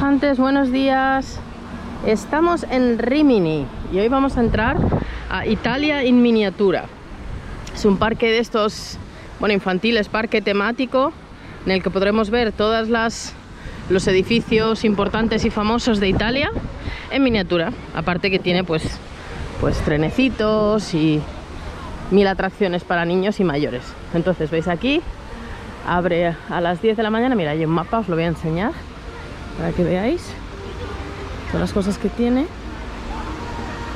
viajantes, buenos días. Estamos en Rimini y hoy vamos a entrar a Italia in miniatura. Es un parque de estos, bueno, infantiles, parque temático en el que podremos ver todos los edificios importantes y famosos de Italia en miniatura. Aparte que tiene pues trenecitos y 1000 atracciones para niños y mayores. Entonces, veis aquí, abre a las 10 de la mañana. Mira, hay un mapa, os lo voy a enseñar para que veáis todas las cosas que tiene.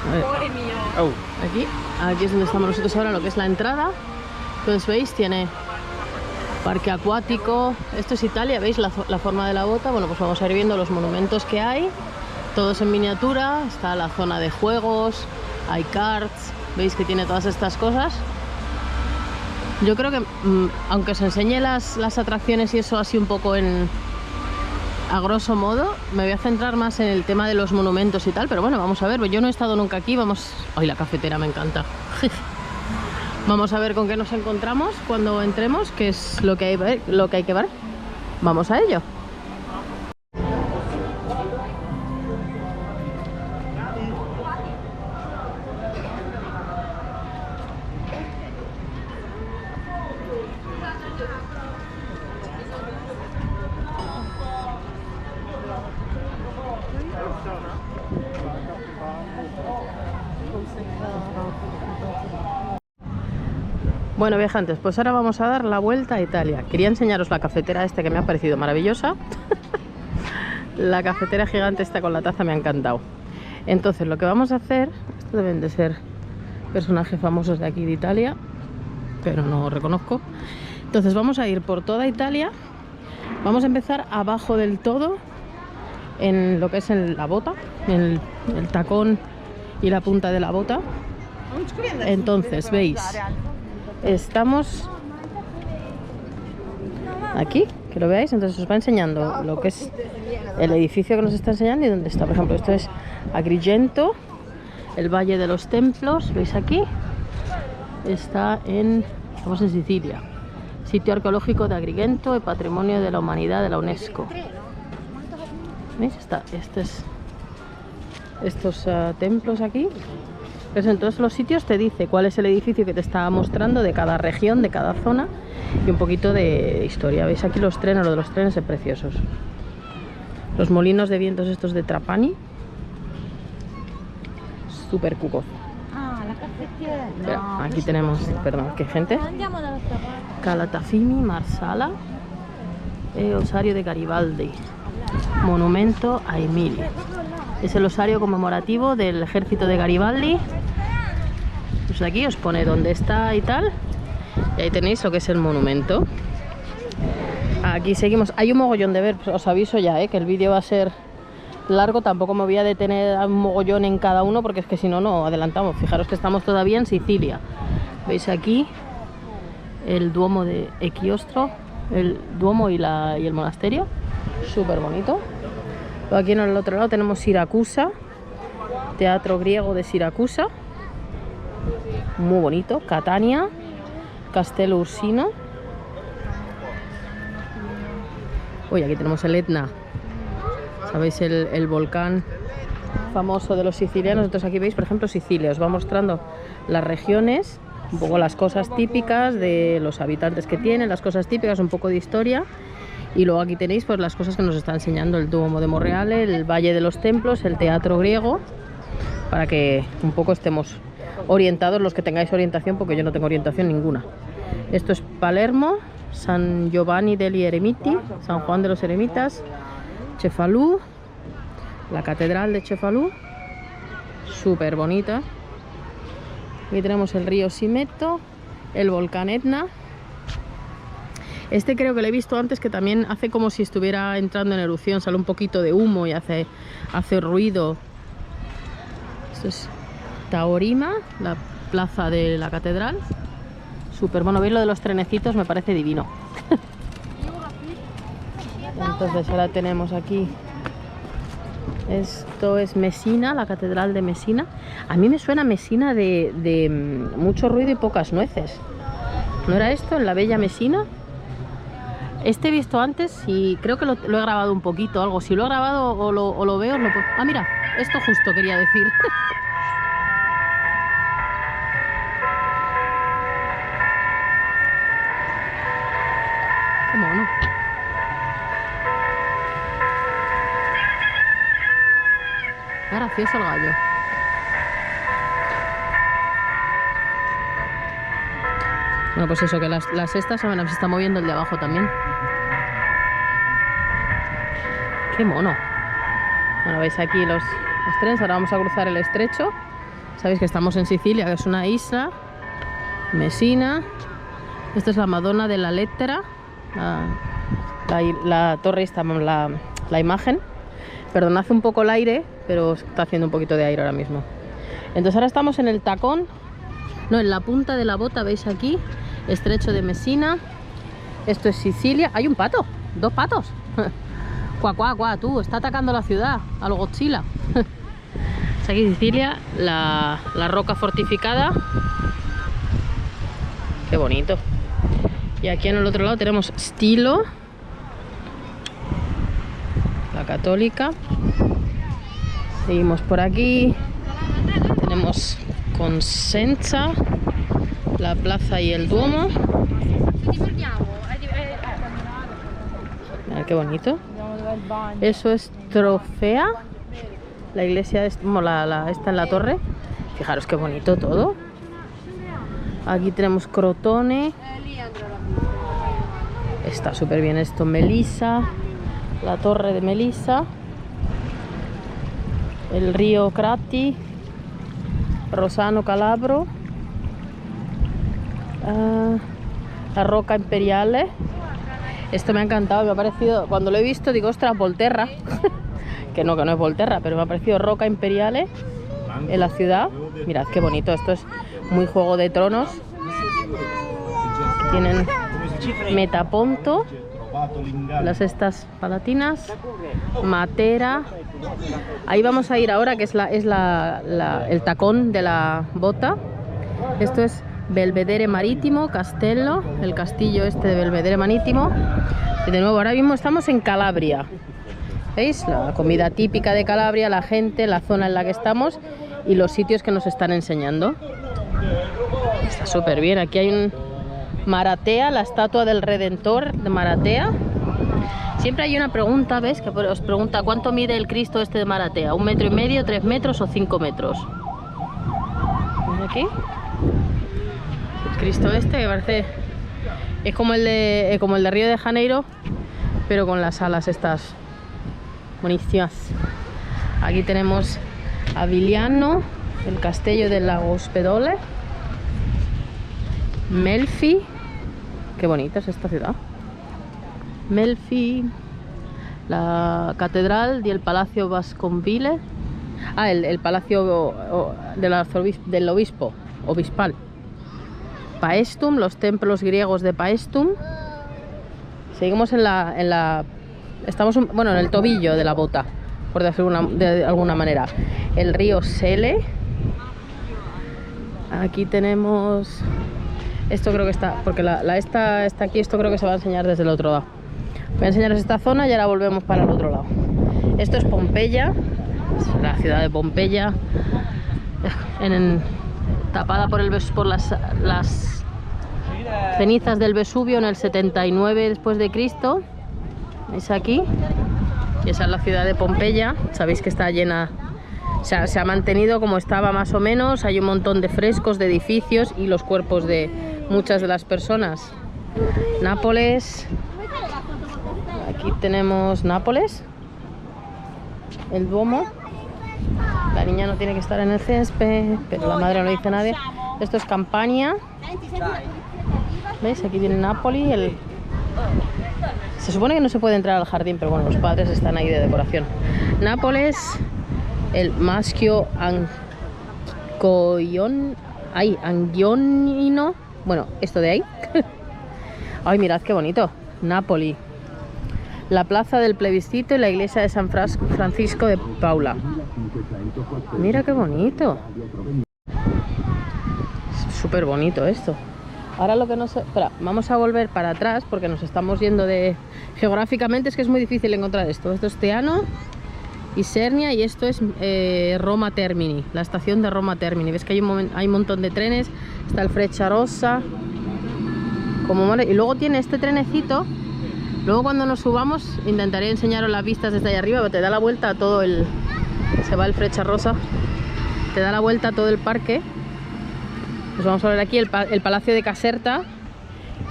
A ver. Aquí es donde estamos nosotros ahora, lo que es la entrada. Entonces, veis, tiene parque acuático. Esto es Italia, veis la forma de la bota. Bueno, pues vamos a ir viendo los monumentos que hay, todos en miniatura. Está la zona de juegos, hay karts, veis que tiene todas estas cosas. Yo creo que, aunque os enseñe las atracciones y eso así un poco a grosso modo, me voy a centrar más en el tema de los monumentos y tal. Pero bueno, vamos a ver, yo no he estado nunca aquí. Vamos... ¡Ay, la cafetera me encanta! Vamos a ver con qué nos encontramos cuando entremos, qué es lo que hay que ver. Vamos a ello. Bueno, viajantes, pues ahora vamos a dar la vuelta a Italia. Quería enseñaros la cafetera esta que me ha parecido maravillosa. La cafetera gigante esta con la taza me ha encantado. Entonces, lo que vamos a hacer, estos deben de ser personajes famosos de aquí de Italia, pero no reconozco. Entonces vamos a ir por toda Italia. Vamos a empezar abajo del todo, en lo que es en la bota, en el tacón y la punta de la bota. Entonces, veis, estamos aquí, que lo veáis. Entonces os va enseñando lo que es el edificio que nos está enseñando y dónde está. Por ejemplo, esto es Agrigento, el Valle de los Templos. ¿Veis aquí? Estamos en Sicilia. Sitio arqueológico de Agrigento, el Patrimonio de la Humanidad de la UNESCO. ¿Veis? Estos templos aquí. Pues en todos los sitios te dice cuál es el edificio que te está mostrando de cada región, de cada zona, y un poquito de historia. Veis aquí los trenes, lo de los trenes es preciosos. Los molinos de vientos estos de Trapani, súper cuco. Aquí tenemos, perdón, ¿qué gente? Calatafimi, Marsala, osario de Garibaldi, monumento a Emilia. Es el osario conmemorativo del ejército de Garibaldi. Pues aquí os pone dónde está y tal. Y ahí tenéis lo que es el monumento. Aquí seguimos. Hay un mogollón de ver, os aviso ya, que el vídeo va a ser largo. Tampoco me voy a detener a un mogollón en cada uno, porque es que si no, no adelantamos. Fijaros que estamos todavía en Sicilia. Veis aquí el Duomo de Equiostro, el Duomo y el monasterio. Súper bonito. Aquí en el otro lado tenemos Siracusa, teatro griego de Siracusa, muy bonito. Catania, Castello Ursino. Uy, aquí tenemos el Etna, sabéis, el volcán famoso de los sicilianos. Entonces aquí veis, por ejemplo, Sicilia. Os va mostrando las regiones, un poco las cosas típicas de los habitantes que tienen, las cosas típicas, un poco de historia. Y luego aquí tenéis pues las cosas que nos está enseñando el Duomo de Monreale, el Valle de los Templos, el teatro griego, para que un poco estemos orientados, los que tengáis orientación, porque yo no tengo orientación ninguna. Esto es Palermo, San Giovanni degli Eremiti, San Juan de los Eremitas, Cefalù, la catedral de Cefalù, súper bonita. Aquí tenemos el río Simeto, el volcán Etna. Este creo que lo he visto antes, que también hace como si estuviera entrando en erupción, sale un poquito de humo y hace ruido. Esto es Taorima, la plaza de la catedral. Súper bueno, veis lo de los trenecitos, me parece divino. Entonces ahora tenemos aquí, esto es Mesina, la catedral de Mesina. A mí me suena Mesina de mucho ruido y pocas nueces. ¿No era esto en la bella Mesina? Este he visto antes y creo que lo he grabado un poquito, algo. Si lo he grabado o lo veo, Ah, mira, esto justo quería decir. Qué mono. Qué gracioso el gallo. Bueno, pues eso, que las estas se está moviendo el de abajo también. Qué mono. Bueno, veis aquí los trenes. Ahora vamos a cruzar el estrecho. Sabéis que estamos en Sicilia, que es una isla. Messina. Esta es la Madonna de la Lettera. La torre está, la imagen. Perdón, hace un poco el aire, pero está haciendo un poquito de aire ahora mismo. Entonces ahora estamos en el tacón. No, en la punta de la bota, veis aquí. Estrecho de Messina. Esto es Sicilia. Hay un pato, 2 patos. Cuá, cuá, cuá, tú, está atacando la ciudad, a lo Godzilla. Es aquí Sicilia, la roca fortificada. Qué bonito. Y aquí en el otro lado tenemos Stilo, la católica. Seguimos por aquí. Tenemos Cosenza, la plaza y el Duomo. Mirad qué bonito. Eso es Trofea, la iglesia está en la torre. Fijaros qué bonito todo. Aquí tenemos Crotone. Está súper bien esto. Melissa, la torre de Melissa. El río Crati. Rosano Calabro. La roca Imperiale. Esto me ha encantado, me ha parecido, cuando lo he visto digo, ostras, Volterra. que no es Volterra, pero me ha parecido roca Imperiale en la ciudad. Mirad qué bonito, esto es muy Juego de Tronos. Tienen Metaponto, estas palatinas, Matera. Ahí vamos a ir ahora, que es el tacón de la bota. Esto es Belvedere Marítimo, Castello, el castillo este de Belvedere Marítimo. Y de nuevo, ahora mismo estamos en Calabria. ¿Veis? La comida típica de Calabria, la gente, la zona en la que estamos y los sitios que nos están enseñando. Está súper bien. Aquí hay un Maratea, la estatua del Redentor de Maratea. Siempre hay una pregunta, ¿ves? Que os pregunta ¿cuánto mide el Cristo este de Maratea? ¿1,5 metros, 3 metros o 5 metros? ¿Ves aquí? El Cristo este que parece... Es como el de Río de Janeiro, pero con las alas estas buenísimas. Aquí tenemos Avigliano, el castillo del lago Ospedole. Melfi. Qué bonita es esta ciudad. Melfi. La catedral y el Palacio Vasconville. El palacio del obispo, obispal. Paestum, los templos griegos de Paestum. Seguimos estamos en el tobillo de la bota, por decirlo de alguna manera. El río Sele. Aquí tenemos... Esto creo que está... Porque esta está aquí, esto creo que se va a enseñar desde el otro lado. Voy a enseñaros esta zona y ahora volvemos para el otro lado. Esto es Pompeya, la ciudad de Pompeya, tapada por las cenizas del Vesubio en el 79 después de Cristo. ¿Veis aquí? Y esa es la ciudad de Pompeya. Sabéis que está llena, se ha mantenido como estaba más o menos. Hay un montón de frescos, de edificios y los cuerpos de muchas de las personas. Nápoles. Aquí tenemos Nápoles. El Duomo. La niña no tiene que estar en el césped, pero la madre no le dice a nadie. Esto es Campania. ¿Veis? Aquí viene Nápoli. Se supone que no se puede entrar al jardín, pero bueno, los padres están ahí de decoración. Nápoles. El Maschio Angionino. Bueno, esto de ahí. Ay, mirad qué bonito. Nápoli. La plaza del plebiscito y la iglesia de San Francisco de Paula. Mira qué bonito. Es súper bonito esto. Ahora lo que no sé... Espera, vamos a volver para atrás porque nos estamos yendo de... Geográficamente es que es muy difícil encontrar esto. Esto es Teano, Isernia y esto es Roma Termini, la estación de Roma Termini. Ves que hay un montón de trenes. Está el Frecciarossa. Y luego tiene este trenecito. Luego cuando nos subamos intentaré enseñaros las vistas desde ahí arriba, pero te da la vuelta a todo el... Se va el Frecciarossa. Te da la vuelta a todo el parque. Pues vamos a ver aquí el Palacio de Caserta,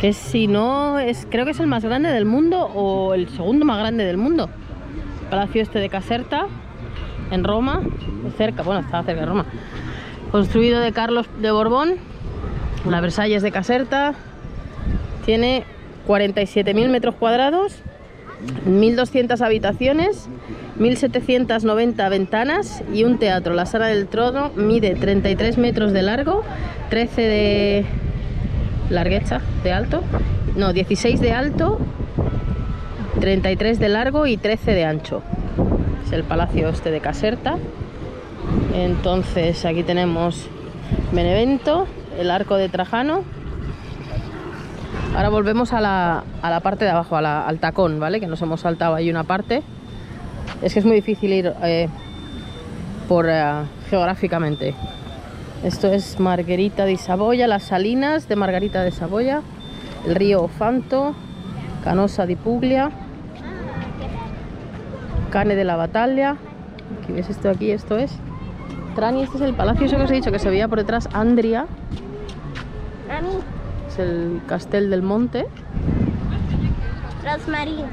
que es, si no es, creo que es el más grande del mundo o el segundo más grande del mundo. El Palacio este de Caserta en Roma, cerca, bueno, estaba cerca de Roma. Construido de Carlos de Borbón, la Versalles de Caserta. Tiene 47.000 metros cuadrados, 1.200 habitaciones, 1.790 ventanas y un teatro. La Sala del Trono mide 33 metros de largo, 13 de largueza, de alto, no, 16 de alto, 33 de largo y 13 de ancho. Es el Palacio este de Caserta. Entonces aquí tenemos Benevento, el Arco de Trajano. Ahora volvemos a la parte de abajo, al tacón, ¿vale? Que nos hemos saltado ahí una parte. Es que es muy difícil ir geográficamente. Esto es Margherita di Savoia, las salinas de Margarita de Saboya, el río Ofanto, Canosa di Puglia, Cane de la Battaglia. Aquí ves esto aquí, esto es Trani. Este es el palacio eso que os he dicho que se veía por detrás, Andria. Es el Castel del Monte. Rosmarín.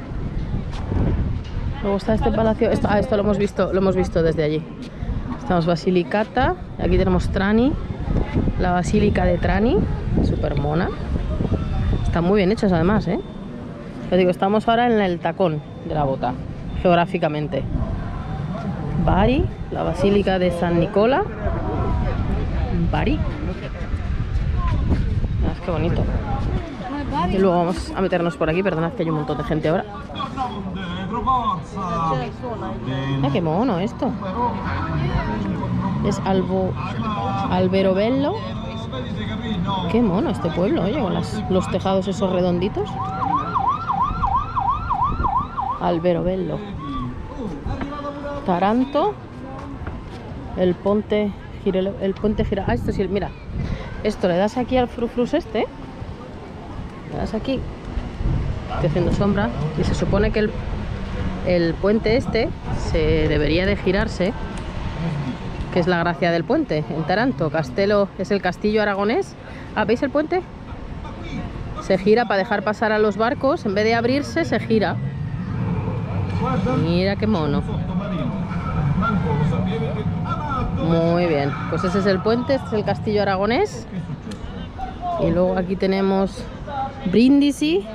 Luego está este palacio, esto lo hemos visto desde allí. Estamos Basilicata, aquí tenemos Trani, la Basílica de Trani, súper mona. Están muy bien hechas además, ¿eh? Os digo, estamos ahora en el tacón de la bota, geográficamente. Bari, la Basílica de San Nicola. Bari. Ah, qué bonito. Y luego vamos a meternos por aquí, perdonad que hay un montón de gente ahora. Qué mono esto. Es Alberobello. Qué mono este pueblo, oye, con los tejados esos redonditos. Alberobello. Taranto. El Ponte Gira. Ah, esto sí, mira. Esto le das aquí al frufrus este. Le das aquí. Estoy haciendo sombra. Y se supone que el puente este se debería de girarse, que es la gracia del puente. En Taranto, Castelo es el castillo aragonés. Ah, ¿veis el puente? Se gira para dejar pasar a los barcos. En vez de abrirse, se gira. Mira qué mono. Muy bien, pues ese es el puente, este es el castillo aragonés. Y luego aquí tenemos Brindisi,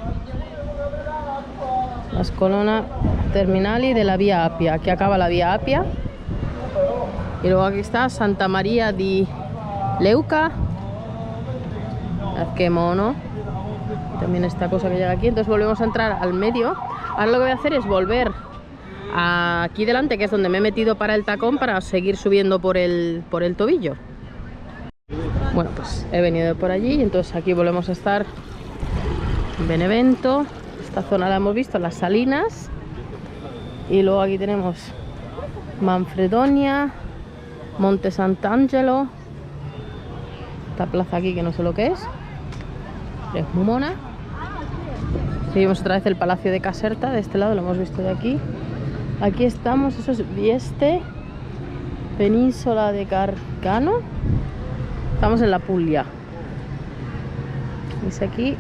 las colonnas terminali de la Vía Appia. Aquí acaba la Vía Appia. Y luego aquí está Santa María di Leuca. Qué mono. También esta cosa que llega aquí. Entonces volvemos a entrar al medio. Ahora lo que voy a hacer es volver aquí delante, que es donde me he metido para el tacón, para seguir subiendo por el tobillo. Bueno, pues he venido por allí y entonces aquí volvemos a estar en Benevento. Esta zona la hemos visto, las Salinas. Y luego aquí tenemos Manfredonia, Monte Sant'Angelo. Esta plaza aquí que no sé lo que es muy mona. Seguimos otra vez el Palacio de Caserta, de este lado lo hemos visto de aquí. Aquí estamos, eso es Vieste, Península de Gargano. Estamos en la Puglia. ¿Veis aquí?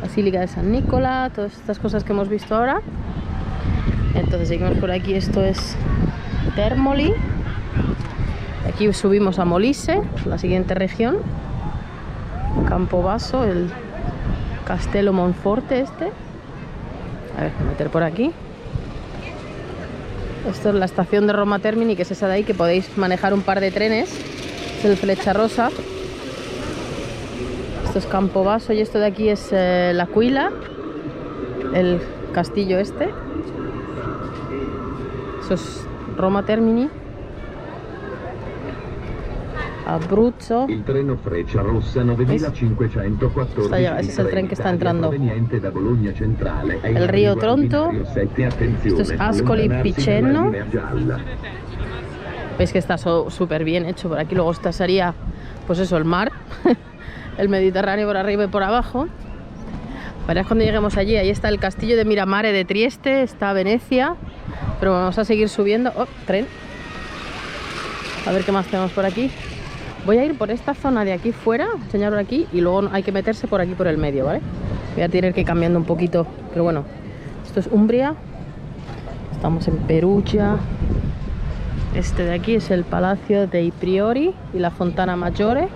Basílica de San Nicola, todas estas cosas que hemos visto ahora. Entonces seguimos por aquí, esto es Termoli. Aquí subimos a Molise, la siguiente región. Campobasso, el Castello Monforte este. A ver, voy a meter por aquí. Esto es la estación de Roma Termini, que es esa de ahí, que podéis manejar un par de trenes. Es el Frecciarossa. Esto es Campobasso y esto de aquí es L'Aquila, el castillo este. Eso es Roma Termini. Abruzzo. Il treno Frecciarossa 9514. Ese es el tren que está entrando. Proveniente da Bologna Centrale. El río Tronto. Esto es Ascoli Piceno. Veis que está súper bien hecho por aquí. Luego esta sería, pues eso, el mar. El Mediterráneo por arriba y por abajo. Verás cuando lleguemos allí. Ahí está el castillo de Miramare de Trieste. Está Venecia. Pero vamos a seguir subiendo. Oh, tren. A ver qué más tenemos por aquí. Voy a ir por esta zona de aquí fuera, enseñaros aquí, y luego hay que meterse por aquí por el medio, ¿vale? Voy a tener que ir cambiando un poquito, pero bueno. Esto es Umbria. Estamos en Perugia. Este de aquí es el Palacio dei Priori y la Fontana Maggiore.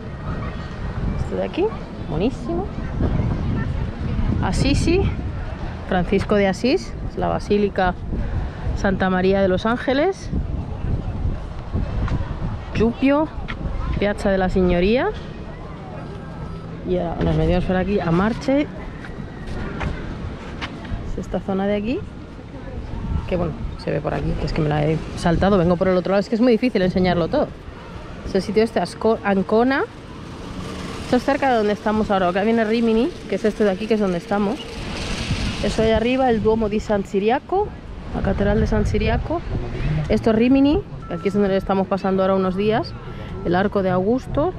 Este de aquí, buenísimo. Assisi, Francisco de Asís, es la Basílica Santa María de los Ángeles. Giuppio, Piazza de la Signoria. Y ahora nos metemos por aquí a Marche. Es esta zona de aquí, que bueno, se ve por aquí, que es que me la he saltado, vengo por el otro lado, es que es muy difícil enseñarlo todo. Es el sitio este, Ancona. Esto es cerca de donde estamos ahora. Acá viene Rimini, que es este de aquí, que es donde estamos. Eso de arriba, el Duomo di San Ciriaco, la Catedral de San Ciriaco. Esto es Rimini, aquí es donde estamos pasando ahora unos días. El Arco de Augusto,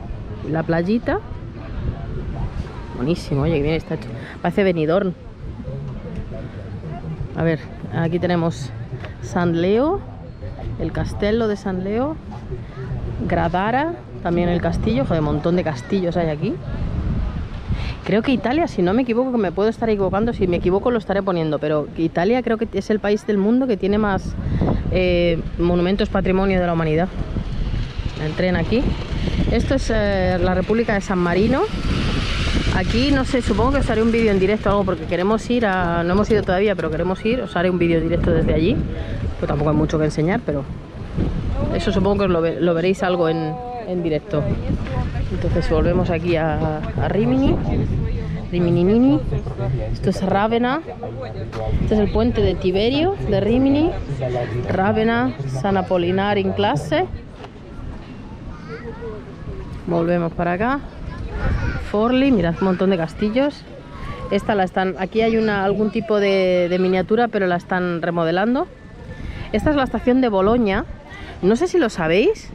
la playita. Buenísimo, oye, que bien está hecho. Parece Benidorm. A ver, aquí tenemos San Leo, el Castello de San Leo, Gradara, también el castillo. Joder, un montón de castillos hay aquí. Creo que Italia, si no me equivoco, que me puedo estar equivocando, si me equivoco lo estaré poniendo, pero Italia creo que es el país del mundo que tiene más monumentos patrimonio de la humanidad. El tren aquí. Esto es la República de San Marino. Aquí no sé, supongo que os haré un vídeo en directo o algo, porque queremos ir a... No hemos ido todavía, pero queremos ir. Os haré un vídeo directo desde allí. Pues tampoco hay mucho que enseñar, pero eso supongo que os lo veréis algo en directo. Entonces volvemos aquí a Rimini. Rimini. Esto es Rávena. Este es el puente de Tiberio de Rimini. Rávena, San Apolinar in clase. Volvemos para acá. Forli, mirad, un montón de castillos. Esta la están, aquí hay algún tipo de miniatura, pero la están remodelando. Esta es la estación de Boloña. No sé si lo sabéis,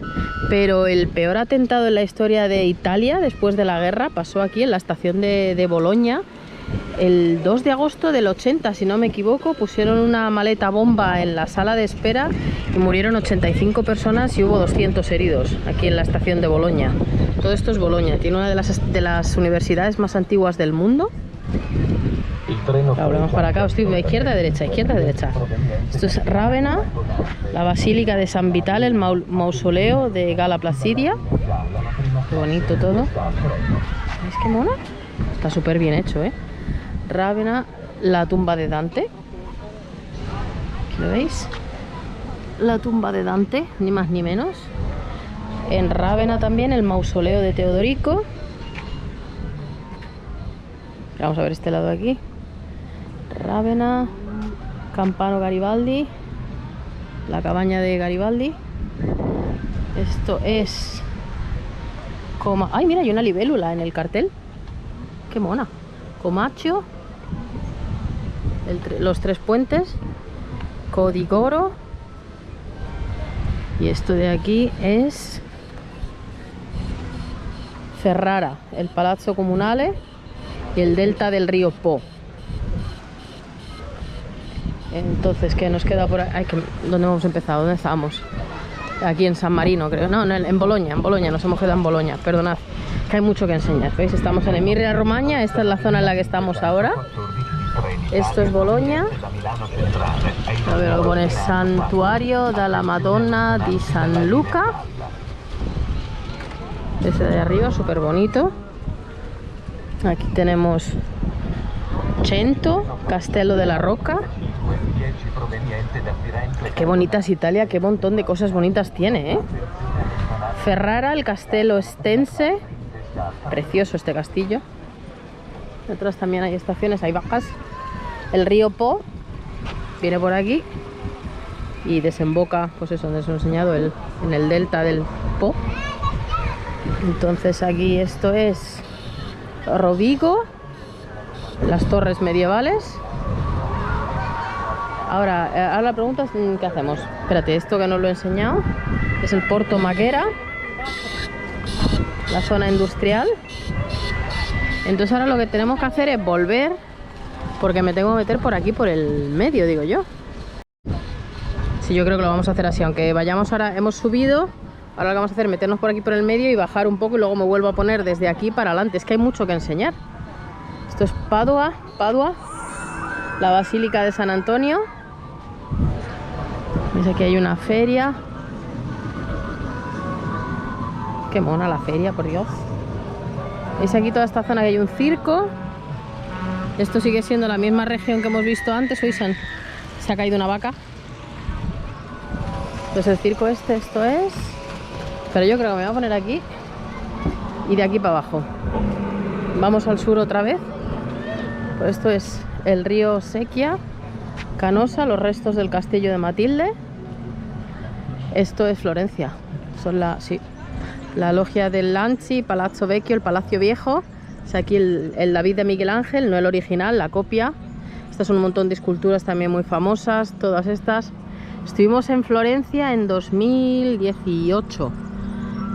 pero el peor atentado en la historia de Italia después de la guerra pasó aquí en la estación de Boloña. El 2 de agosto del 80, si no me equivoco, pusieron una maleta bomba en la sala de espera y murieron 85 personas y hubo 200 heridos aquí en la estación de Boloña. Todo esto es Boloña, tiene una de las universidades más antiguas del mundo. Volvemos para acá, estoy de izquierda a derecha, izquierda a derecha. Esto es Rávena, la Basílica de San Vital, el mausoleo de Gala Placidia. Qué bonito todo. ¿Veis qué mono? Está súper bien hecho, ¿eh? Rávena, la tumba de Dante. ¿Aquí lo veis? La tumba de Dante, ni más ni menos. En Rávena también el mausoleo de Teodorico. Vamos a ver este lado de aquí. Rávena, Campano Garibaldi, la cabaña de Garibaldi. Esto es como... ¡Ay, mira! Hay una libélula en el cartel. ¡Qué mona! Comacchio, los tres puentes, Codigoro. Y esto de aquí es Ferrara, el Palazzo Comunale y el delta del río Po. Entonces, ¿qué nos queda por ahí? ¿Dónde hemos empezado? ¿Dónde estábamos? Aquí en San Marino, creo. No, en Boloña, nos hemos quedado en Boloña, perdonad, que hay mucho que enseñar. ¿Veis? Estamos en Emilia-Romagna, esta es la zona en la que estamos ahora. Esto es Boloña. A ver, lo pone Santuario della Madonna di San Luca. Ese de arriba, súper bonito. Aquí tenemos Cento, Castello de la Roca. Qué bonita es Italia, qué montón de cosas bonitas tiene, ¿eh? Ferrara, el Castello Estense. Precioso este castillo. Detrás también hay estaciones, hay bajas. El río Po viene por aquí y desemboca, pues eso, donde os he enseñado, en el delta del Po. Entonces aquí esto es Rovigo, las torres medievales. Ahora la pregunta es ¿qué hacemos? Espérate, esto que no lo he enseñado es el Porto Maquera, la zona industrial. Entonces ahora lo que tenemos que hacer es volver, porque me tengo que meter por aquí, por el medio, digo yo. Sí, yo creo que lo vamos a hacer así, aunque vayamos ahora, hemos subido, ahora lo que vamos a hacer es meternos por aquí por el medio y bajar un poco y luego me vuelvo a poner desde aquí para adelante. Es que hay mucho que enseñar. Esto es Padua, la Basílica de San Antonio. ¿Veis? Aquí hay una feria. Qué mona la feria, por Dios. ¿Veis aquí toda esta zona que hay un circo? Esto sigue siendo la misma región que hemos visto antes. Hoy se ha caído una vaca. Pues el circo esto es... Pero yo creo que me voy a poner aquí y de aquí para abajo. Vamos al sur otra vez. Pues esto es el río Sequia, Canosa, los restos del castillo de Matilde. Esto es Florencia. Son la logia del Lanci, Palazzo Vecchio, el Palacio Viejo. Es aquí el David de Miguel Ángel, no el original, la copia. Estas son un montón de esculturas también muy famosas, todas estas. Estuvimos en Florencia en 2018.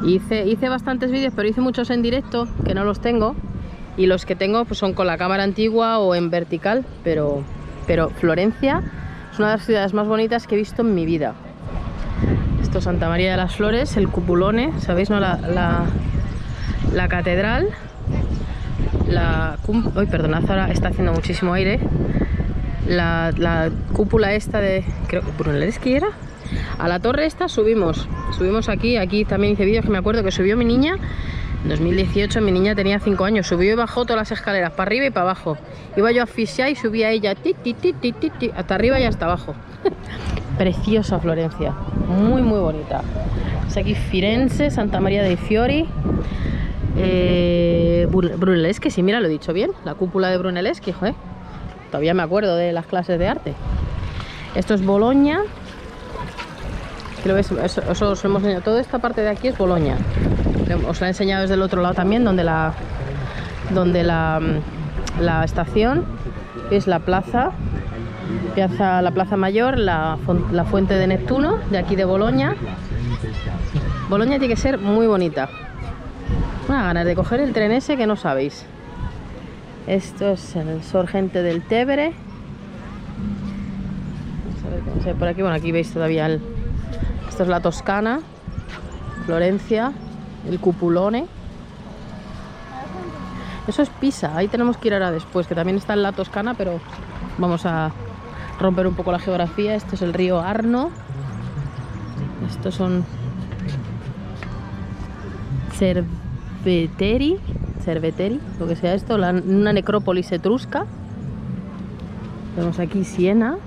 Hice bastantes vídeos, pero hice muchos en directo, que no los tengo. Y los que tengo pues son con la cámara antigua o en vertical. Pero Florencia es una de las ciudades más bonitas que he visto en mi vida. Esto es Santa María de las Flores, el Cupulone, ¿sabéis? ¿No? La catedral. Uy, perdonad, ahora está haciendo muchísimo aire. La cúpula esta de... creo que Brunelleschi era. A la torre esta subimos aquí también hice vídeos que me acuerdo que subió mi niña en 2018. Mi niña tenía 5 años, subió y bajó todas las escaleras para arriba y para abajo. Iba yo a asfixiar y subía ella hasta arriba y hasta abajo. Preciosa Florencia, muy muy bonita. Es aquí Firenze, Santa María dei Fiori, Brunelleschi, sí, mira, lo he dicho bien, la cúpula de Brunelleschi, joder. Todavía me acuerdo de las clases de arte. Esto es Boloña. Eso os hemos enseñado. Toda esta parte de aquí es Boloña. Os la he enseñado desde el otro lado también, donde la estación es la plaza mayor, la fuente de Neptuno, de aquí de Boloña. Boloña tiene que ser muy bonita. Una ganas de coger el tren ese que no sabéis. Esto es el Sorgente del Tevere. Vamos a ver cómo se ve por aquí. Bueno, aquí veis todavía esto es la Toscana, Florencia, el Cupulone. Eso es Pisa. Ahí tenemos que ir ahora después, que también está en la Toscana, pero vamos a romper un poco la geografía. Esto es el río Arno. Estos son Cerveteri, lo que sea esto, una necrópolis etrusca. Vemos aquí Siena,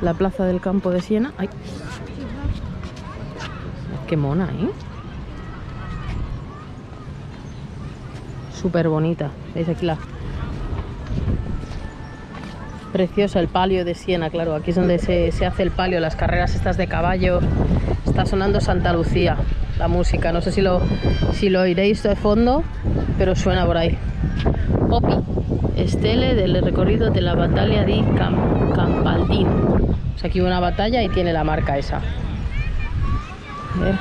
la plaza del campo de Siena. ¡Ay! ¡Qué mona, ¿eh? Súper bonita. ¿Veis aquí preciosa el palio de Siena? Claro, aquí es donde se hace el palio, las carreras estas de caballo. Está sonando Santa Lucía, la música. No sé si lo oiréis de fondo, pero suena por ahí. Poppy, estele del recorrido de la batalla di Campaldino. O sea, aquí hubo una batalla y tiene la marca esa. A ver.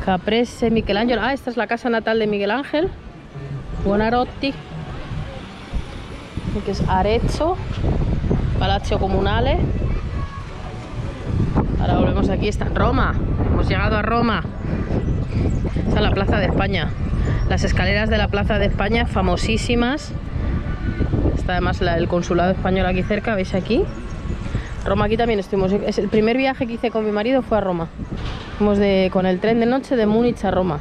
Caprese Michelangelo. Ah, esta es la casa natal de Miguel Ángel. Buonarroti. Que es Arezzo, Palazzo Comunale. Ahora volvemos aquí, está Roma. Hemos llegado a Roma. Esta es la Plaza de España. Las escaleras de la Plaza de España, famosísimas. Está además el consulado español aquí cerca, ¿veis aquí? Roma, aquí también estuvimos. Es el primer viaje que hice con mi marido, fue a Roma. Fuimos con el tren de noche de Múnich a Roma.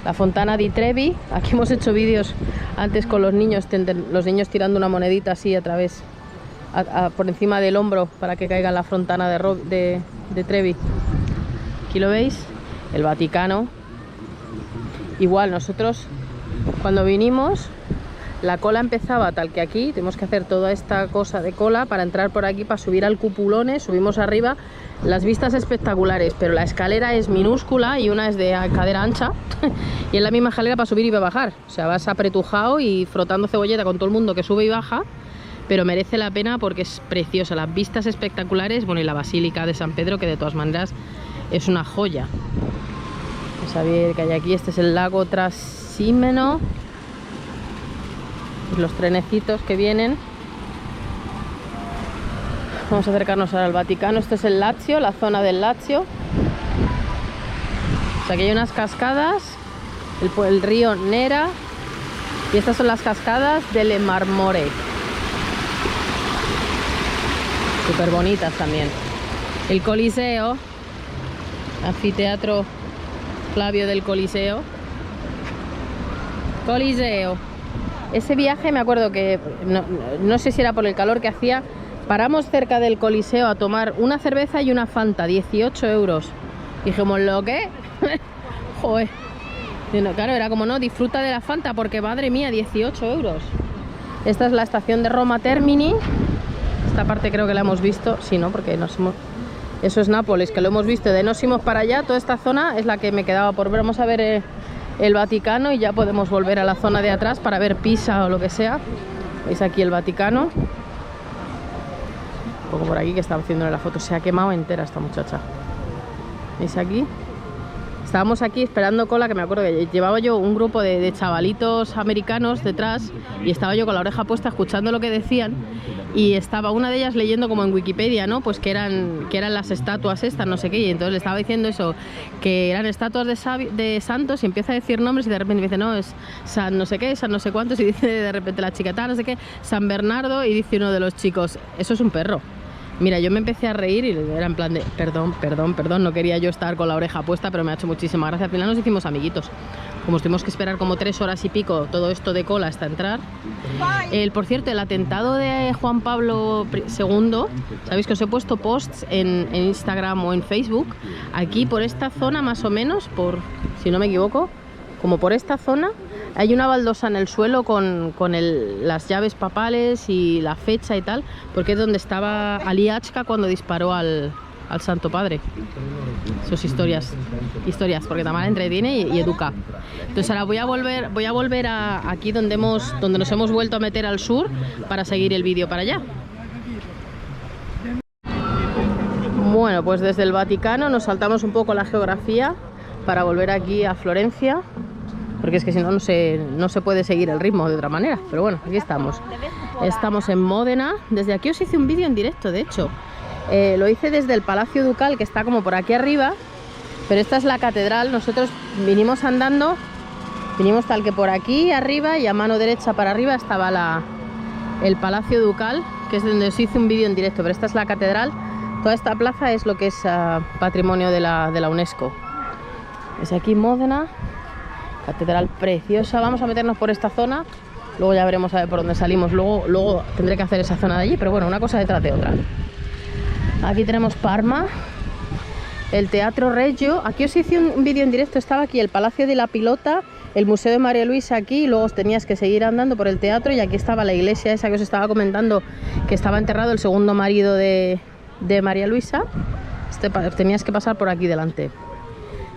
La Fontana di Trevi. Aquí hemos hecho vídeos antes con los niños tirando una monedita así a través, por encima del hombro para que caiga en la Fontana de Trevi. Aquí lo veis, el Vaticano. Igual nosotros cuando vinimos La cola empezaba tal que aquí, tenemos que hacer toda esta cosa de cola para entrar por aquí, para subir al cupulone, subimos arriba, las vistas espectaculares, pero la escalera es minúscula y una es de cadera ancha y es la misma escalera para subir y para bajar, o sea, vas apretujado y frotando cebolleta con todo el mundo que sube y baja, pero merece la pena porque es preciosa, las vistas espectaculares, bueno, y la Basílica de San Pedro, que de todas maneras es una joya. Vamos a ver que hay aquí, este es el lago Trasimeno. Los trenecitos que vienen. Vamos a acercarnos ahora al Vaticano. Este es el Lazio, la zona del Lazio. O sea, aquí hay unas cascadas, el río Nera, y estas son las cascadas del Marmore. Súper bonitas también. El Coliseo, anfiteatro Flavio del Coliseo. Coliseo. Ese viaje me acuerdo que, no sé si era por el calor que hacía, paramos cerca del Coliseo a tomar una cerveza y una Fanta, 18 euros. Dijimos, ¿lo qué? Joder. Claro, era como, no, disfruta de la Fanta porque, madre mía, 18 euros. Esta es la estación de Roma Termini. Esta parte creo que la hemos visto, sí, ¿no? Porque eso es Nápoles, que lo hemos visto. De nos fuimos para allá, toda esta zona es la que me quedaba por ver. Vamos a ver el Vaticano y ya podemos volver a la zona de atrás para ver Pisa o lo que sea. Veis aquí el Vaticano. Un poco por aquí que estaba haciéndole la foto. Se ha quemado entera esta muchacha. ¿Veis aquí? Estábamos aquí esperando cola, que me acuerdo que llevaba yo un grupo de chavalitos americanos detrás y estaba yo con la oreja puesta escuchando lo que decían, y estaba una de ellas leyendo como en Wikipedia, ¿no? Pues que eran las estatuas estas, no sé qué, y entonces le estaba diciendo eso, que eran estatuas de santos, y empieza a decir nombres y de repente me dice, no, es San no sé qué, San no sé cuántos, y dice de repente la chica tal, no sé qué, San Bernardo, y dice uno de los chicos, eso es un perro. Mira, yo me empecé a reír y era en plan de perdón, no quería yo estar con la oreja puesta, pero me ha hecho muchísima gracia. Al final nos hicimos amiguitos. Como tuvimos que esperar como 3 horas y pico todo esto de cola hasta entrar. Por cierto, el atentado de Juan Pablo II, sabéis que os he puesto posts en Instagram o en Facebook. Aquí por esta zona más o menos, si no me equivoco, como por esta zona, hay una baldosa en el suelo con las llaves papales y la fecha y tal, porque es donde estaba Ali Achka cuando disparó al Santo Padre. Sus historias, porque Tamara entretiene y educa. Entonces ahora voy a volver a aquí donde nos hemos vuelto a meter al sur para seguir el vídeo para allá. Bueno, pues desde el Vaticano nos saltamos un poco la geografía para volver aquí a Florencia, porque es que si no, no se puede seguir el ritmo de otra manera. Pero bueno, aquí estamos. Estamos en Módena. Desde aquí os hice un vídeo en directo, de hecho. Lo hice desde el Palacio Ducal, que está como por aquí arriba. Pero esta es la catedral. Nosotros vinimos andando, vinimos tal que por aquí arriba, y a mano derecha para arriba estaba el Palacio Ducal, que es donde os hice un vídeo en directo. Pero esta es la catedral. Toda esta plaza es lo que es patrimonio de la UNESCO. Es aquí Módena. Catedral preciosa. Vamos a meternos por esta zona, luego ya veremos a ver por dónde salimos. Luego tendré que hacer esa zona de allí, pero bueno, una cosa detrás de otra. Aquí tenemos Parma, el Teatro Regio. Aquí os hice un vídeo en directo, estaba aquí el Palacio de la Pilota, el Museo de María Luisa aquí, y luego tenías que seguir andando por el teatro, y aquí estaba la iglesia esa que os estaba comentando, que estaba enterrado el segundo marido de María Luisa. Tenías que pasar por aquí delante.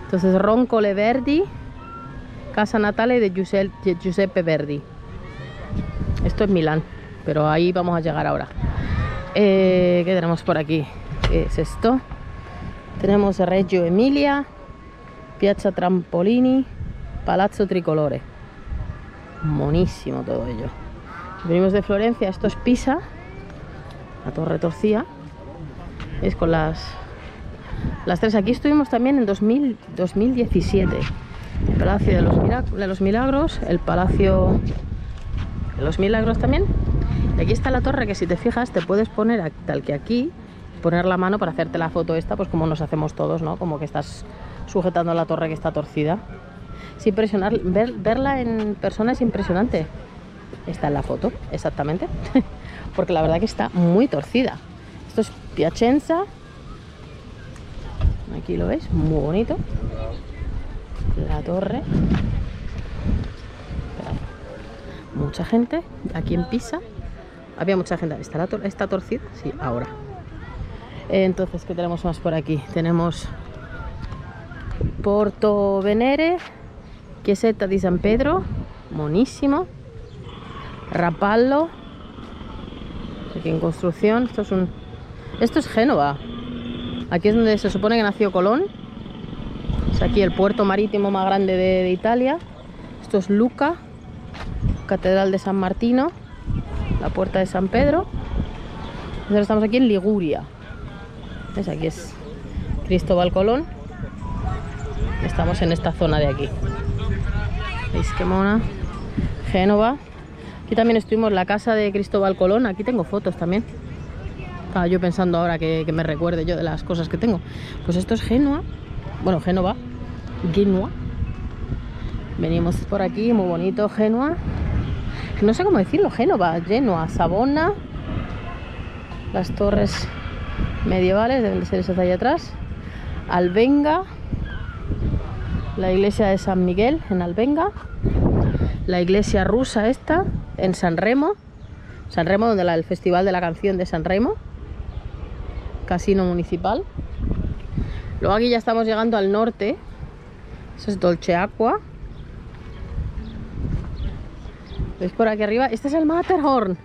Entonces, Roncole Verdi, Casa Natale de Giuseppe Verdi. Esto es Milán, pero ahí vamos a llegar ahora. ¿Qué tenemos por aquí? ¿Qué es esto? Tenemos Reggio Emilia, Piazza Trampolini, Palazzo Tricolore. Monísimo todo ello. Venimos de Florencia, esto es Pisa, la Torre Torcía. Es con las 3. Aquí estuvimos también en 2017. El Palacio de los Milagros, el Palacio de los Milagros también. Y aquí está la torre, que si te fijas te puedes poner tal que aquí, poner la mano para hacerte la foto esta, pues como nos hacemos todos, ¿no? Como que estás sujetando la torre que está torcida. Es impresionante, verla en persona es impresionante. Está en la foto, exactamente. Porque la verdad que está muy torcida. Esto es Piacenza. Aquí lo veis, muy bonito. La torre. mucha gente. Aquí en Pisa había mucha gente. ¿Está torcida? Sí, ahora. Entonces, ¿qué tenemos más por aquí? Tenemos Porto Venere, Chiesetta di San Pedro, monísimo. Rapallo, aquí en construcción. Esto es Génova. Aquí es donde se supone que nació Colón. Es aquí el puerto marítimo más grande de Italia. Esto es Lucca, Catedral de San Martino, la Puerta de San Pedro. Nosotros estamos aquí en Liguria. ¿Ves? Aquí es Cristóbal Colón. Estamos en esta zona de aquí. ¿Veis qué mona? Génova. Aquí también estuvimos en la casa de Cristóbal Colón. Aquí tengo fotos también. Estaba yo pensando ahora que me recuerde yo de las cosas que tengo. Pues esto es Génova. Bueno, Génova. Genua. Venimos por aquí, muy bonito Génova. No sé cómo decirlo, Génova, Genoa, Savona. Las torres medievales, deben de ser esas de ahí atrás. Albenga. La iglesia de San Miguel en Albenga. La iglesia rusa esta en San Remo. San Remo, donde el festival de la canción de San Remo. Casino municipal. Luego aquí ya estamos llegando al norte. Eso es Dolceacqua. ¿Veis por aquí arriba? Este es el Matterhorn.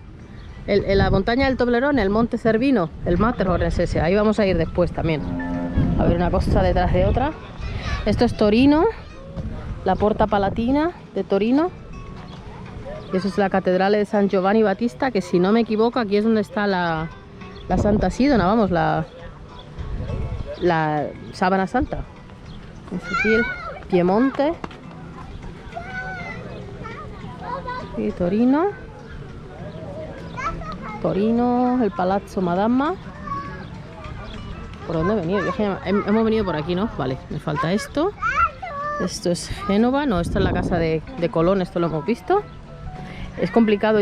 La montaña del Toblerone, el monte Cervino. El Matterhorn es ese. Ahí vamos a ir después también. A ver una cosa detrás de otra. Esto es Torino. La Porta Palatina de Torino. Y eso es la Catedral de San Giovanni Battista, que si no me equivoco aquí es donde está la Santa Sidona, vamos, la Sábana Santa. Es aquí el Piemonte. Y Torino. Torino, el Palazzo Madama. ¿Por dónde he venido? Hemos venido por aquí, ¿no? Vale, me falta esto. Esto es Génova. No, esto es la casa de Colón, esto lo hemos visto. Es complicado.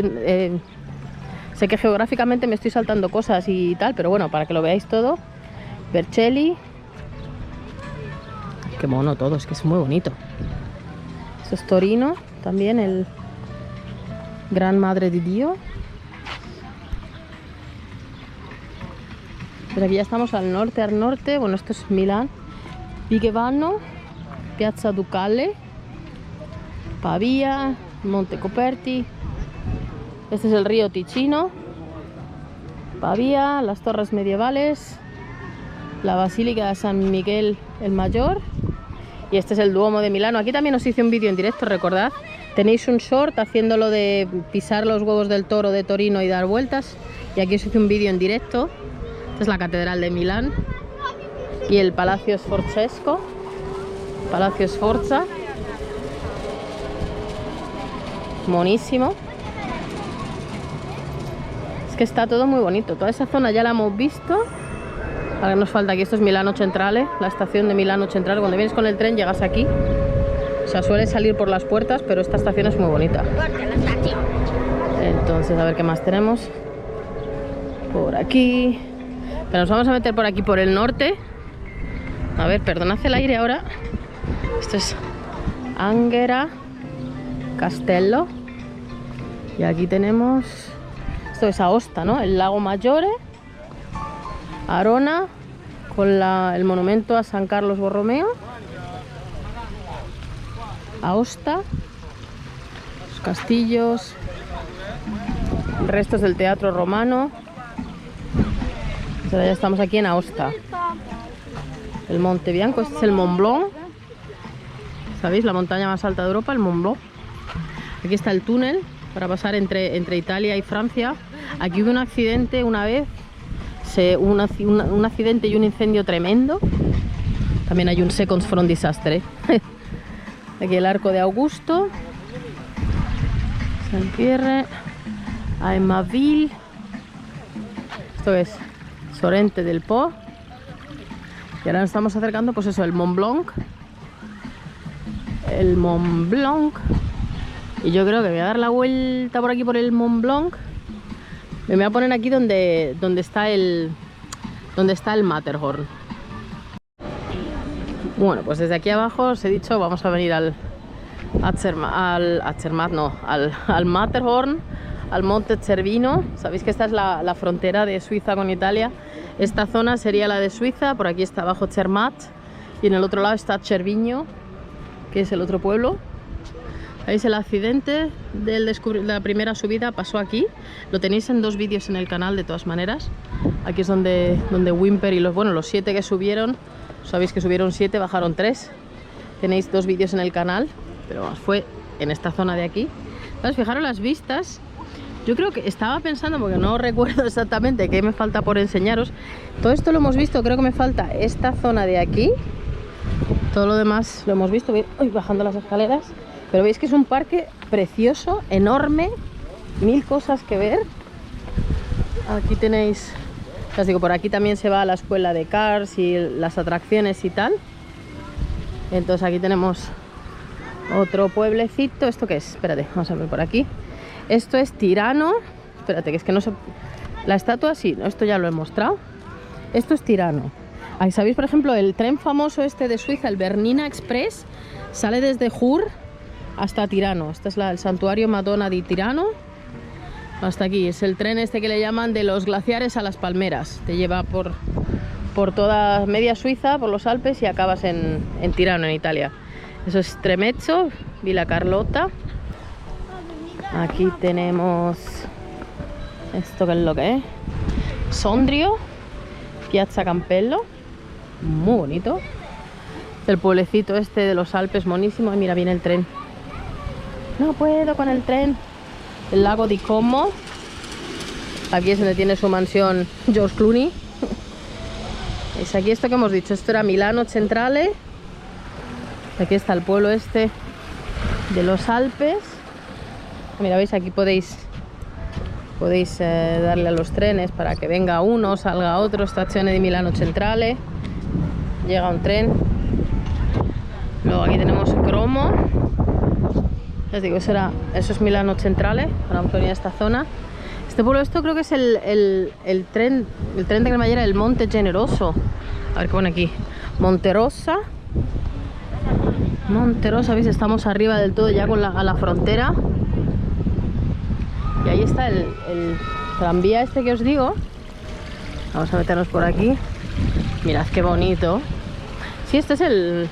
Sé que geográficamente me estoy saltando cosas y tal, pero bueno, para que lo veáis todo. Vercelli. Qué mono todo, es que es muy bonito. Esto es Torino, también el Gran Madre di Dio. Pues aquí ya estamos al norte. Bueno, esto es Milán. Vigevano, Piazza Ducale, Pavia, Monte Coperti. Este es el río Ticino. Pavia, las torres medievales, la Basílica de San Miguel el Mayor. Y este es el Duomo de Milano. Aquí también os hice un vídeo en directo, recordad. Tenéis un short haciéndolo de pisar los huevos del toro de Torino y dar vueltas. Y aquí os hice un vídeo en directo. Esta es la Catedral de Milán. Y el Palacio Sforzesco. Palacio Sforza. Monísimo. Es que está todo muy bonito. Toda esa zona ya la hemos visto. Ahora nos falta aquí. Esto es Milano Centrale. La estación de Milano Centrale. Cuando vienes con el tren llegas aquí. O sea, suele salir por las puertas, pero esta estación es muy bonita. Entonces, a ver qué más tenemos. Por aquí. Pero nos vamos a meter por aquí, por el norte. A ver, perdonad el aire ahora. Esto es Anghera Castello. Y aquí tenemos... Esto es Aosta, ¿no? El lago Maggiore. Arona, con el monumento a San Carlos Borromeo. Aosta. Los castillos. Restos del teatro romano. Ahora ya estamos aquí en Aosta. El Monte Bianco, este es el Mont Blanc. ¿Sabéis? La montaña más alta de Europa, el Mont Blanc. Aquí está el túnel para pasar entre Italia y Francia. Aquí hubo un accidente una vez. Un accidente y un incendio tremendo. También hay un Seconds from Disaster. Aquí el arco de Augusto. Saint-Pierre. Aimaville. Esto es Sorrente del Po. Y ahora nos estamos acercando, pues eso, el Mont Blanc. El Mont Blanc. Y yo creo que voy a dar la vuelta por aquí por el Mont Blanc. Me voy a poner aquí donde está el Matterhorn. Bueno, pues desde aquí abajo os he dicho, vamos a venir al al Matterhorn, al Monte Cervino. Sabéis que esta es la frontera de Suiza con Italia. Esta zona sería la de Suiza, por aquí está abajo Zermatt y en el otro lado está Cervino, que es el otro pueblo. ¿Veis? El accidente de la primera subida pasó aquí. Lo tenéis en 2 vídeos en el canal de todas maneras. Aquí es donde Wimper y los 7 que subieron, sabéis que subieron 7, bajaron 3. Tenéis 2 vídeos en el canal, pero fue en esta zona de aquí. ¿Veis? Fijaros las vistas. Yo creo que estaba pensando, porque no recuerdo exactamente qué me falta por enseñaros. Todo esto lo hemos visto, creo que me falta esta zona de aquí. Todo lo demás lo hemos visto. Uy, bajando las escaleras. Pero veis que es un parque precioso, enorme, 1000 cosas que ver. Aquí tenéis, os digo, por aquí también se va a la escuela de Cars y las atracciones y tal. Entonces aquí tenemos otro pueblecito. ¿Esto qué es? Espérate, vamos a ver por aquí. Esto es Tirano. Espérate, que es que no sé. La estatua sí, ¿no? Esto ya lo he mostrado. Esto es Tirano. Ahí sabéis, por ejemplo, el tren famoso este de Suiza, el Bernina Express, sale desde Chur hasta Tirano. Este es el santuario Madonna di Tirano. Hasta aquí. Es el tren este que le llaman de los glaciares a las palmeras. Te lleva por toda media Suiza, por los Alpes, y acabas en Tirano, en Italia. Eso es Tremezzo, Villa Carlotta. Aquí tenemos esto, que es lo que es Sondrio, Piazza Campello, muy bonito. El pueblecito este de los Alpes, monísimo. Y mira, viene el tren. No puedo con el tren. El lago di Como. Aquí es donde tiene su mansión George Clooney. Es aquí esto que hemos dicho. Esto era Milano Centrale. Aquí está el pueblo este de los Alpes. Mira, veis, aquí podéis darle a los trenes para que venga uno, salga otro. Estación de Milano Centrale. Llega un tren. Luego aquí tenemos Cromo. Les digo, eso es Milano Centrale. Ahora vamos a venir a esta zona. Este pueblo, esto creo que es el tren de cremallera del Monte Generoso. A ver qué pone aquí. Monterosa. Monterosa, ¿veis? Estamos arriba del todo, ya a la frontera. Y ahí está el tranvía este que os digo. Vamos a meternos por aquí. Mirad qué bonito. Sí, este es el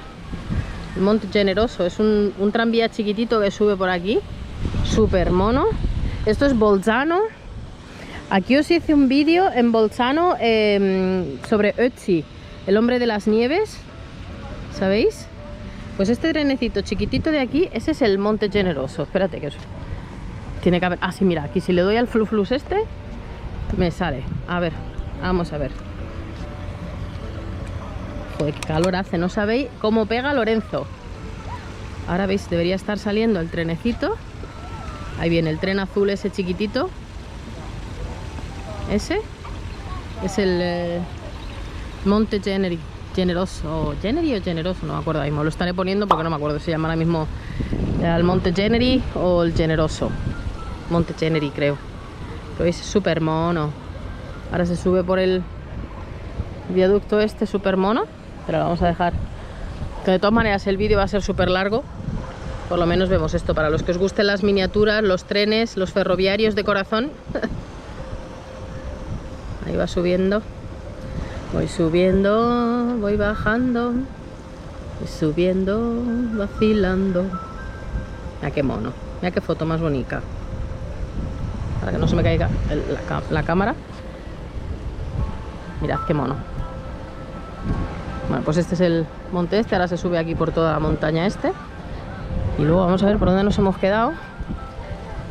Monte Generoso. Es un tranvía chiquitito que sube por aquí. Súper mono. Esto es Bolzano. Aquí os hice un vídeo en Bolzano sobre Ötzi, el hombre de las nieves. ¿Sabéis? Pues este trenecito chiquitito de aquí, ese es el Monte Generoso. Espérate que os... Tiene que haber... Ah, sí, mira, aquí si le doy al fluflus este, me sale. A ver, vamos a ver. Joder, qué calor hace, no sabéis cómo pega Lorenzo. Ahora veis, debería estar saliendo el trenecito. Ahí viene el tren azul ese chiquitito. Ese es el Monte Generoso. ¿Generi o Generoso? No me acuerdo ahora mismo. Lo estaré poniendo porque no me acuerdo si se llama ahora mismo el Monte Generi o el Generoso. Monte Generi, creo. Pero veis, es súper mono. Ahora se sube por el viaducto este, súper mono. Pero lo vamos a dejar. Que de todas maneras el vídeo va a ser súper largo. Por lo menos vemos esto. Para los que os gusten las miniaturas, los trenes, los ferroviarios de corazón. Ahí va subiendo. Voy subiendo, voy bajando. Voy subiendo, vacilando. Mira qué mono. Mira qué foto más bonita. Para que no se me caiga la cámara. Mirad qué mono. Bueno, pues este es el monte este. Ahora se sube aquí por toda la montaña este. Y luego vamos a ver por dónde nos hemos quedado.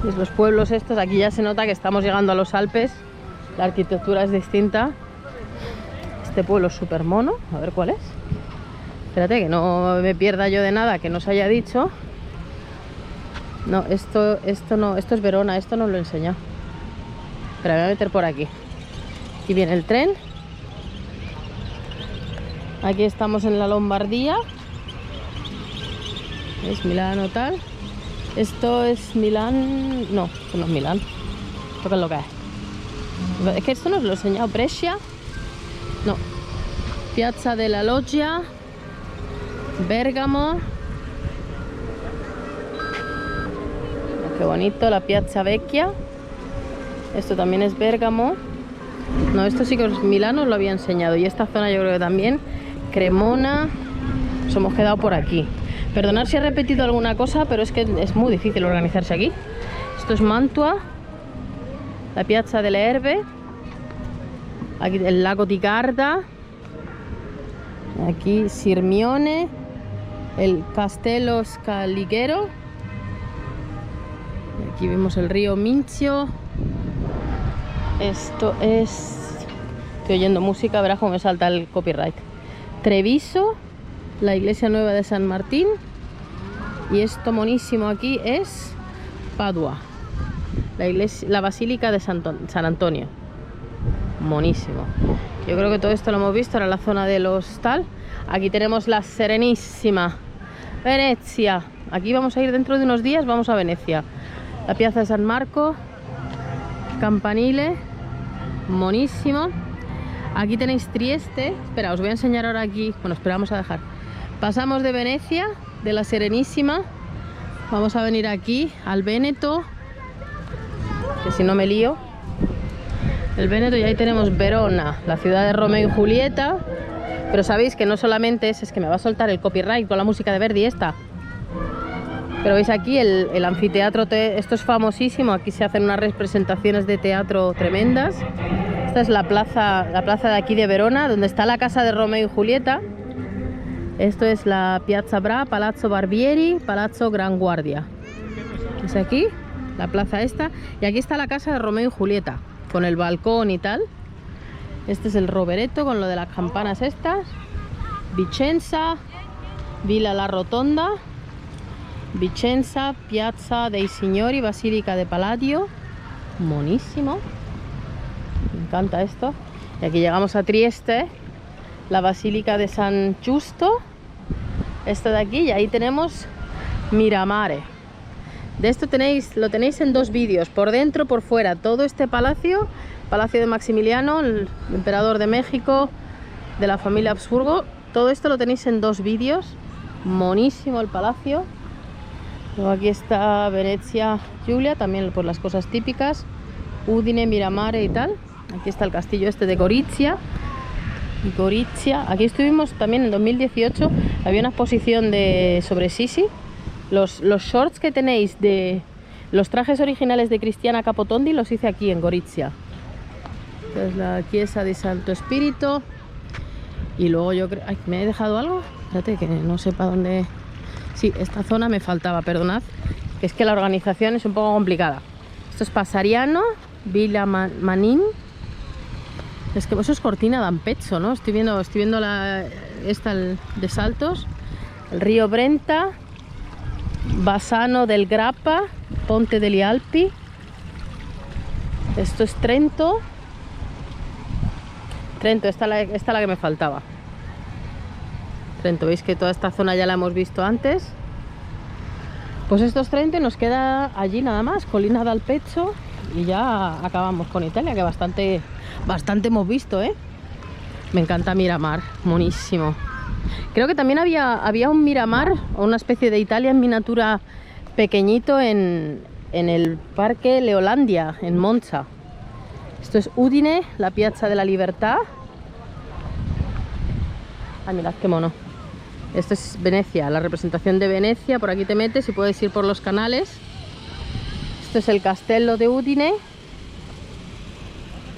¿Veis los pueblos estos? Aquí ya se nota que estamos llegando a los Alpes. La arquitectura es distinta. Este pueblo es súper mono. A ver cuál es. Espérate que no me pierda yo de nada que no se haya dicho. No, esto no, esto es Verona, esto no lo he enseñado. Pero me voy a meter por aquí. Aquí viene el tren. Aquí estamos en la Lombardía. ¿Es Milano tal? Esto es Milán. No, esto no es Milán. ¿Esto qué es lo que es? Es que esto no os lo he enseñado. Brescia. No. Piazza della Loggia. Bergamo. Qué bonito, la Piazza Vecchia. Esto también es Bérgamo. No, esto sí que Milano os lo había enseñado. Y esta zona yo creo que también. Cremona. Nos hemos quedado por aquí. Perdonad si he repetido alguna cosa, pero es que es muy difícil organizarse aquí. Esto es Mantua. La Piazza delle Erbe. Aquí el lago di Garda. Aquí Sirmione. El Castello Scaligero. Aquí vemos el río Mincio. Esto es... Estoy oyendo música, verás cómo me salta el copyright. Treviso, la iglesia nueva de San Martín. Y esto monísimo aquí es Padua, la basílica de San Antonio. Monísimo. Yo creo que todo esto lo hemos visto, ahora la zona de los tal. Aquí tenemos la Serenísima Venecia. Aquí vamos a ir dentro de unos días, vamos a Venecia. La Piazza de San Marco, Campanile, monísimo. Aquí tenéis Trieste. Espera, os voy a enseñar ahora aquí. Bueno, esperamos a dejar. Pasamos de Venecia, de la Serenísima. Vamos a venir aquí al Véneto, que si no me lío. El Véneto, y ahí tenemos Verona, la ciudad de Romeo y Julieta. Pero sabéis que no solamente es que me va a soltar el copyright con la música de Verdi esta. Pero veis aquí el anfiteatro, esto es famosísimo, aquí se hacen unas representaciones de teatro tremendas. Esta es la plaza de aquí de Verona, donde está la casa de Romeo y Julieta. Esto es la Piazza Bra, Palazzo Barbieri, Palazzo Gran Guardia. Es aquí, la plaza esta, y aquí está la casa de Romeo y Julieta, con el balcón y tal. Este es el Rovereto, con lo de las campanas estas. Vicenza, Villa La Rotonda. Vicenza, Piazza dei Signori, Basílica de Palladio. Monísimo. Me encanta esto. Y aquí llegamos a Trieste, la Basílica de San Giusto. Esto de aquí, y ahí tenemos Miramare. De esto lo tenéis en dos vídeos, por dentro, por fuera. Todo este palacio, Palacio de Maximiliano, el emperador de México, de la familia Habsburgo. Todo esto lo tenéis en dos vídeos. Monísimo el palacio. Luego aquí está Venezia Giulia, también por las cosas típicas. Udine, Miramare y tal. Aquí está el castillo este de Gorizia. Aquí estuvimos también en 2018. Había una exposición sobre Sisi. Los shorts que tenéis de los trajes originales de Cristiana Capotondi los hice aquí en Gorizia. Entonces la Chiesa di Santo Spirito. Y luego yo creo... Ay, ¿me he dejado algo? Espérate que no sepa dónde... Sí, esta zona me faltaba, perdonad. Que es que la organización es un poco complicada. Esto es Passariano, Villa Manin. Es que eso es Cortina d'Ampezzo, ¿no? Estoy viendo esta de Saltos. El río Brenta. Bassano del Grappa. Ponte degli Alpi. Esto es Trento. Trento, esta es la que me faltaba. Trento, veis que toda esta zona ya la hemos visto antes. Pues esto es Trento y nos queda allí nada más, Colina d'Ampezzo, y ya acabamos con Italia, que bastante hemos visto, ¿eh? Me encanta Miramar, monísimo. Creo que también había un Miramar, o una especie de Italia en miniatura pequeñito en el Parque Leolandia, en Monza. Esto es Udine, la Piazza de la Libertad. Ah, mirad qué mono. Esto es Venecia, la representación de Venecia. Por aquí te metes y puedes ir por los canales. Esto es el Castello de Udine.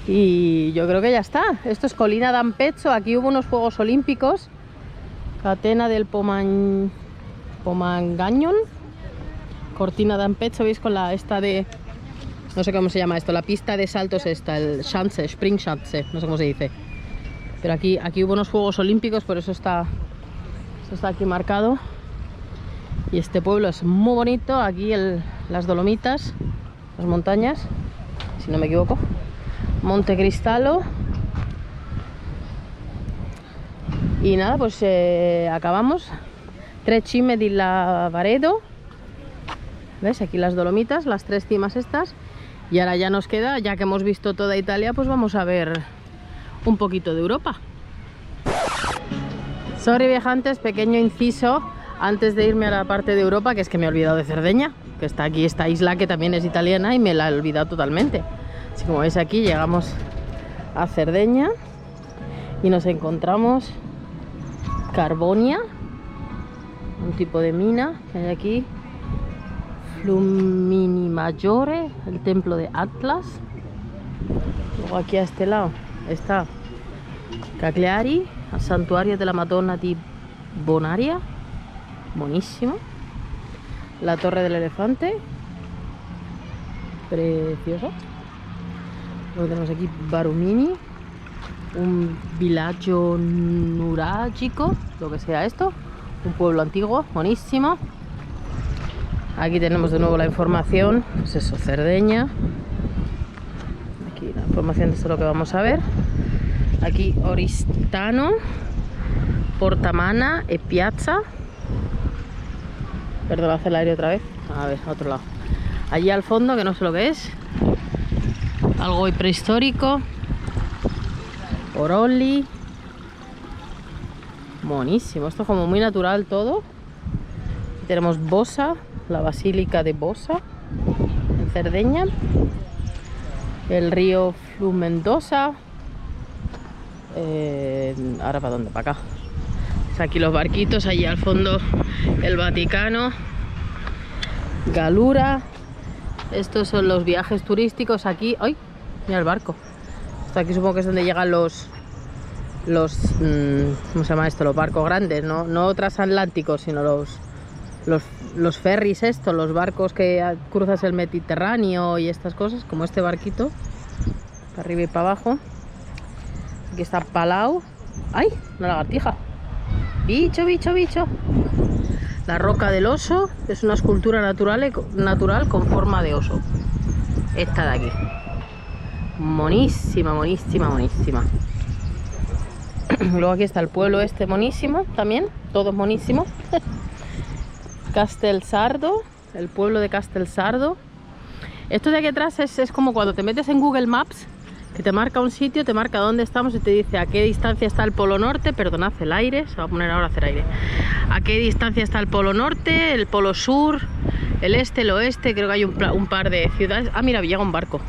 Y yo creo que ya está. Esto es Colina d'Ampezzo. Aquí hubo unos Juegos Olímpicos. Catena del Pomagagnon. Cortina d'Ampezzo, veis con esta de... No sé cómo se llama esto, la pista de saltos esta, el Schanze, Spring Schanze, no sé cómo se dice. Pero aquí hubo unos Juegos Olímpicos, por eso está aquí marcado. Y este pueblo es muy bonito. Aquí las Dolomitas, las montañas, si no me equivoco. Monte Cristallo. Y nada, pues acabamos. Tre Cime di Lavaredo. ¿Ves? Aquí las Dolomitas, las tres cimas estas. Y ahora ya nos queda, ya que hemos visto toda Italia, pues vamos a ver un poquito de Europa. Sorry viajantes, pequeño inciso. antes de irme a la parte de Europa, que es que me he olvidado de Cerdeña, que está aquí esta isla que también es italiana y me la he olvidado totalmente. Así como veis aquí llegamos a Cerdeña y nos encontramos Carbonia, un tipo de mina que hay aquí, Flumini Maggiore, el templo de Atlas. Luego aquí a este lado está Cagliari, el santuario de la Madonna di Bonaria, buenísimo. La torre del elefante, precioso. Luego tenemos aquí Barumini, un villaggio nuragico, lo que sea esto, un pueblo antiguo, buenísimo. Aquí tenemos de nuevo la información, pues eso, Cerdeña. Aquí la información de esto es lo que vamos a ver. Aquí Oristano, Portamana e Piazza. Perdón, hace el aire otra vez. A ver, a otro lado. Allí al fondo, que no sé lo que es, algo prehistórico. Oroli. Buenísimo, esto es como muy natural todo. Aquí tenemos Bosa, la basílica de Bosa en Cerdeña. El río Flumendosa. Ahora para dónde, para acá. Aquí los barquitos, allí al fondo el Vaticano, Galura. Estos son los viajes turísticos aquí. ¡Ay! Mira el barco. Esto aquí supongo que es donde llegan los ¿cómo se llama esto? Los barcos grandes, no transatlánticos, sino los ferries estos, los barcos que cruzas el Mediterráneo y estas cosas, como este barquito, para arriba y para abajo. Aquí está Palau. ¡Ay! Una lagartija. Bicho, bicho, bicho. La roca del oso es una escultura natural con forma de oso. Esta de aquí. Monísima, monísima, monísima. Luego aquí está el pueblo este monísimo también. Todo es monísimo. Castelsardo. El pueblo de Castelsardo. Esto de aquí atrás es como cuando te metes en Google Maps, que te marca un sitio, te marca dónde estamos y te dice a qué distancia está el polo norte. Perdonad el aire, se va a poner ahora a hacer aire. A qué distancia está el polo norte, el polo sur, el este, el oeste. Creo que hay un par de ciudades. Ah, mira, llega un barco.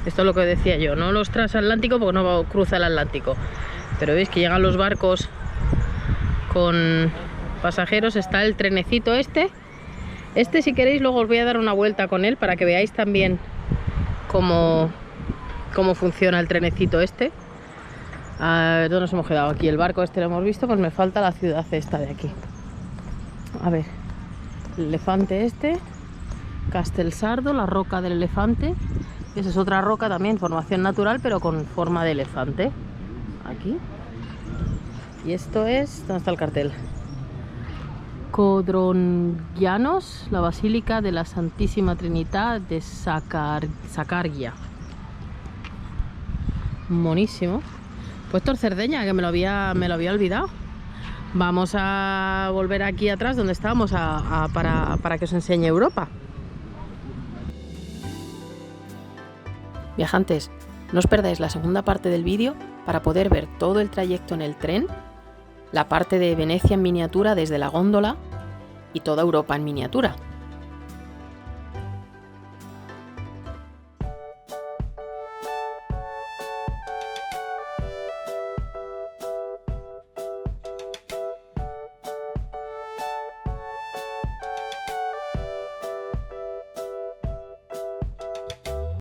Esto es lo que decía yo, no los transatlánticos porque no cruza el Atlántico, pero veis que llegan los barcos con pasajeros. Está el trenecito este. Si queréis luego os voy a dar una vuelta con él para que veáis también cómo funciona el trenecito este. ¿Dónde nos hemos quedado? Aquí el barco este lo hemos visto, pues me falta la ciudad esta de aquí. A ver, el elefante este, Castelsardo, la roca del elefante. Esa es otra roca también, formación natural, pero con forma de elefante. Aquí. Y esto es... ¿dónde está el cartel? Codrongianos, la Basílica de la Santísima Trinidad de Sacargia. Monísimo. Pues esto es Cerdeña, que me lo había olvidado. Vamos a volver aquí atrás donde estábamos para que os enseñe Europa. Viajantes, no os perdáis la segunda parte del vídeo para poder ver todo el trayecto en el tren, la parte de Venecia en miniatura desde la góndola y toda Europa en miniatura.